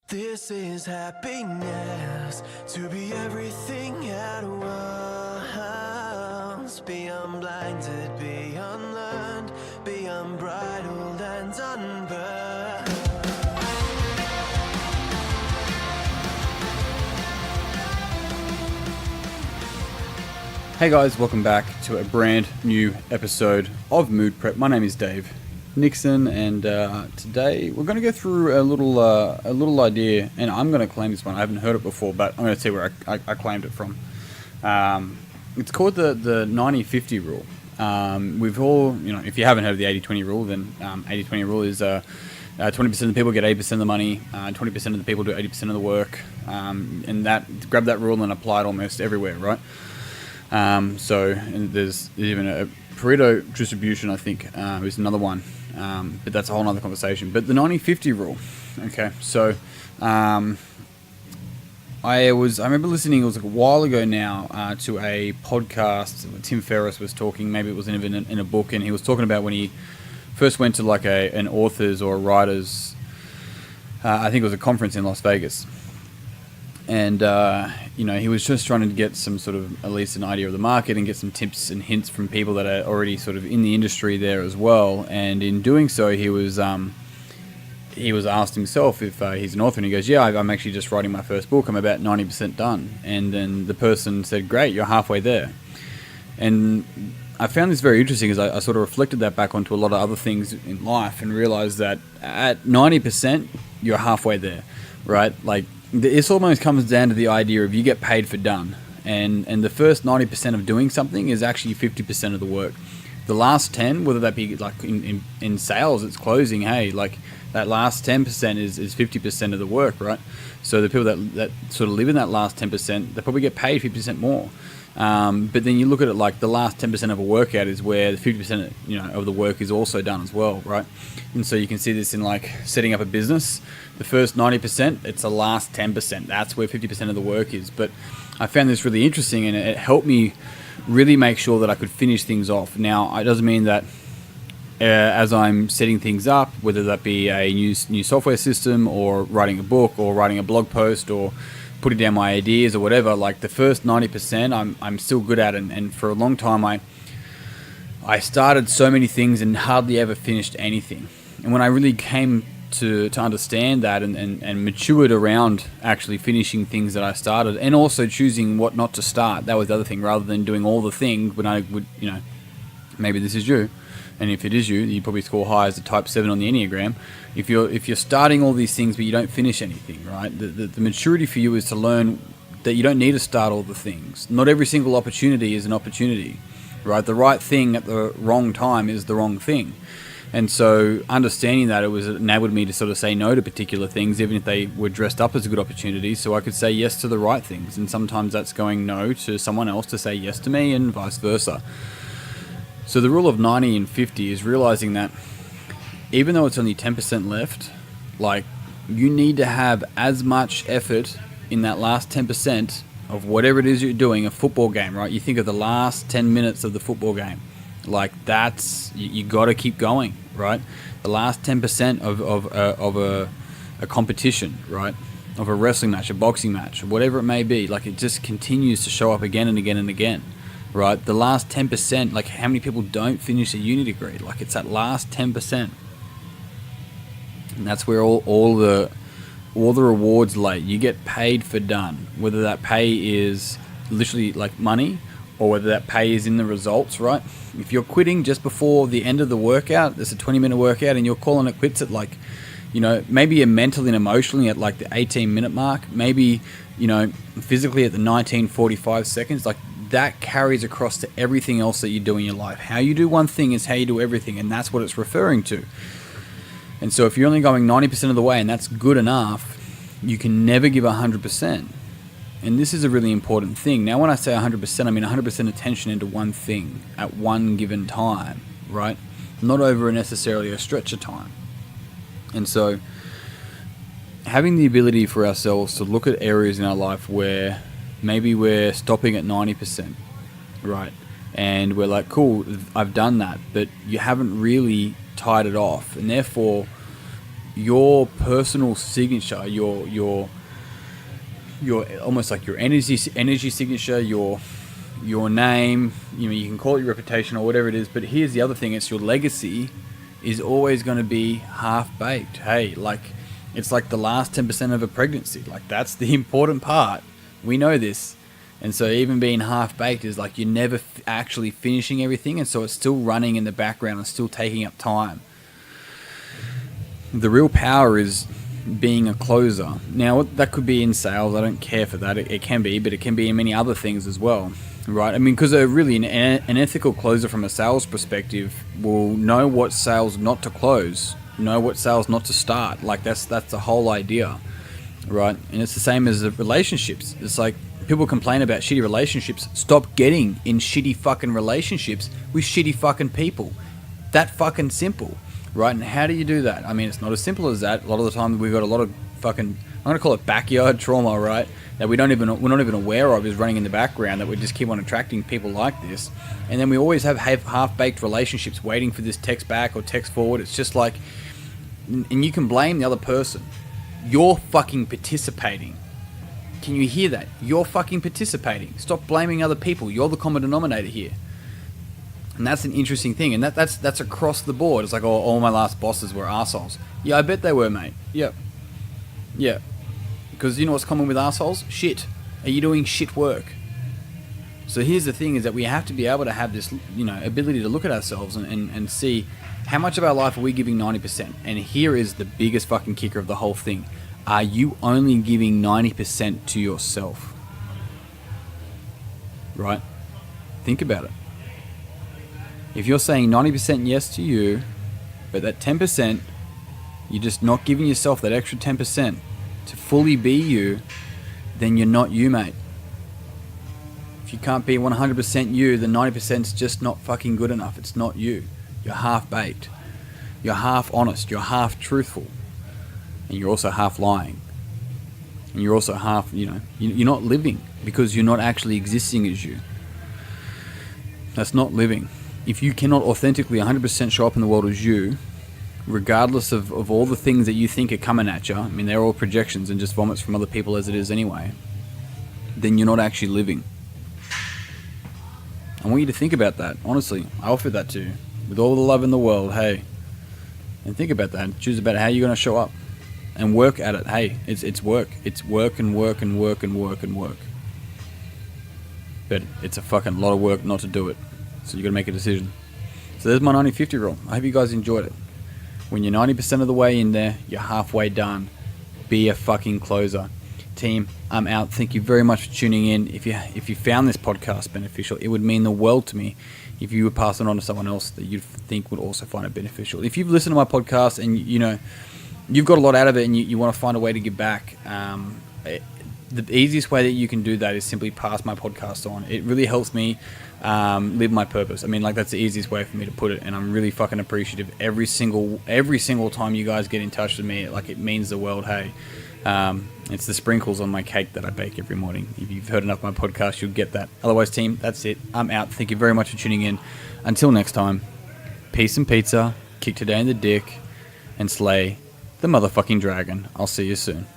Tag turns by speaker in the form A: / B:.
A: This is happiness, to be everything at once. Be unblinded, be unlearned, be unbridled and unburned.
B: Hey guys, welcome back to a brand new episode of Mood Prep. My name is Dave Nixon, and today we're going to go through a little idea, and I'm going to claim this one. I haven't heard it before, but I'm going to tell you where I claimed it from. It's called the 90-50 rule. We've all, if you haven't heard of the 80-20 rule, then 80-20 rule is 20% of the people get 80% of the money, 20% of the people do 80% of the work, and grab that rule and apply it almost everywhere, right? And there's even a Pareto distribution, I think, is another one, but that's a whole other conversation. But the 90-50 rule, okay, so I remember listening, it was like a while ago now, to a podcast. Tim Ferriss was talking, maybe it was in a book, and he was talking about when he first went to like an authors or a writers, I think it was a conference in Las Vegas. And, he was just trying to get some sort of, at least an idea of the market and get some tips and hints from people that are already sort of in the industry there as well. And in doing so, he was asked himself if he's an author, and he goes, yeah, I'm actually just writing my first book. I'm about 90% done. And then the person said, great, you're halfway there. And I found this very interesting as I sort of reflected that back onto a lot of other things in life and realized that at 90%, you're halfway there, right? Like, this almost comes down to the idea of you get paid for done, and the first 90% of doing something is actually 50% of the work. The last 10, whether that be like in sales, it's closing, hey, like that last 10% is 50% of the work, right? So the people that sort of live in that last 10%, they probably get paid 50% more. But then you look at it like the last 10% of a workout is where the 50% of the work is also done as well, right? And so you can see this in like setting up a business. The first 90%, it's the last 10%. That's where 50% of the work is. But I found this really interesting, and it helped me really make sure that I could finish things off. Now, it doesn't mean that as I'm setting things up, whether that be a new software system or writing a book or writing a blog post or putting down my ideas or whatever, like the first 90% I'm still good at, and for a long time I started so many things and hardly ever finished anything. And when I really came to understand that and matured around actually finishing things that I started, and also choosing what not to start, that was the other thing, rather than doing all the things when I would, maybe this is you, and if it is you probably score high as a type 7 on the Enneagram. If you're starting all these things but you don't finish anything, right? The maturity for you is to learn that you don't need to start all the things. Not every single opportunity is an opportunity, right? The right thing at the wrong time is the wrong thing. And so understanding that, it enabled me to sort of say no to particular things, even if they were dressed up as a good opportunity, so I could say yes to the right things. And sometimes that's going no to someone else to say yes to me, and vice versa. So the rule of 90 and 50 is realizing that even though it's only 10% left, like, you need to have as much effort in that last 10% of whatever it is you're doing. A football game, right? You think of the last 10 minutes of the football game. Like, that's, you got to keep going, right? The last 10% of a competition, right? Of a wrestling match, a boxing match, whatever it may be. Like, it just continues to show up again and again and again, right? The last 10%, like, how many people don't finish a uni degree? Like, it's that last 10%. And that's where all the rewards lay. You get paid for done, whether that pay is literally like money, or whether that pay is in the results, right? If you're quitting just before the end of the workout, there's a 20-minute workout, and you're calling it quits at like, maybe you're mentally and emotionally at like the 18-minute mark, maybe, physically at the 19:45 seconds, like, that carries across to everything else that you do in your life. How you do one thing is how you do everything, and that's what it's referring to. And so if you're only going 90% of the way, and that's good enough, you can never give 100%. And this is a really important thing. Now, when I say 100%, I mean 100% attention into one thing at one given time, right? Not over necessarily a stretch of time. And so having the ability for ourselves to look at areas in our life where maybe we're stopping at 90%, right? And we're like, cool, I've done that, but you haven't really tied it off. And therefore, your personal signature, your almost like your energy signature, your name, you can call it your reputation or whatever it is, but here's the other thing, it's your legacy is always going to be half-baked. Hey, like, it's like the last 10% of a pregnancy. Like, that's the important part. We know this. And so even being half-baked is like you're never actually finishing everything, and so it's still running in the background and still taking up time. The real power is being a closer. Now, that could be in sales. I don't care for that. It can be, but it can be in many other things as well. Right? I mean, because really an ethical closer from a sales perspective will know what sales not to close, know what sales not to start. Like, that's the whole idea, right? And it's the same as the relationships. It's like people complain about shitty relationships. Stop getting in shitty fucking relationships with shitty fucking people. That fucking simple, right? And how do you do that? I mean, it's not as simple as that. A lot of the time we've got a lot of fucking, I'm going to call it backyard trauma, right? That we're not even aware of is running in the background, that we just keep on attracting people like this. And then we always have half-baked relationships waiting for this text back or text forward. It's just like, and you can blame the other person. You're fucking participating. Can you hear that? You're fucking participating. Stop blaming other people. You're the common denominator here. And that's an interesting thing. And that's across the board. It's like, oh, all my last bosses were arseholes. Yeah, I bet they were, mate. Yep. Yeah. Because you know what's common with assholes? Shit. Are you doing shit work? So here's the thing, is that we have to be able to have this, ability to look at ourselves and see how much of our life are we giving 90%. And here is the biggest fucking kicker of the whole thing. Are you only giving 90% to yourself? Right? Think about it. If you're saying 90% yes to you, but that 10%, you're just not giving yourself that extra 10%, to fully be you, then you're not you, mate. If you can't be 100% you, then 90% is just not fucking good enough. It's not you. You're half-baked. You're half honest. You're half truthful. And you're also half lying. And you're also half, you're not living, because you're not actually existing as you. That's not living. If you cannot authentically 100% show up in the world as you, regardless of all the things that you think are coming at you, I mean, they're all projections and just vomits from other people as it is anyway, then you're not actually living. I want you to think about that, honestly. I offer that to you with all the love in the world, hey. And think about that. Choose about how you're going to show up and work at it. Hey, it's work. It's work and work and work and work and work. But it's a fucking lot of work not to do it. So you got to make a decision. So there's my 90-50 rule. I hope you guys enjoyed it. When you're 90% of the way in there, you're halfway done. Be a fucking closer. Team, I'm out. Thank you very much for tuning in. If you found this podcast beneficial, it would mean the world to me if you would pass it on to someone else that you think would also find it beneficial. If you've listened to my podcast and you've got a lot out of it and you want to find a way to give back, the easiest way that you can do that is simply pass my podcast on. It really helps me live my purpose. I mean, like, that's the easiest way for me to put it, and I'm really fucking appreciative every single time you guys get in touch with me. Like, it means the world. Hey, it's the sprinkles on my cake that I bake every morning. If you've heard enough of my podcast, you'll get that. Otherwise, team, that's it. I'm out. Thank you very much for tuning in. Until next time, peace and pizza, kick today in the dick, and slay the motherfucking dragon. I'll see you soon.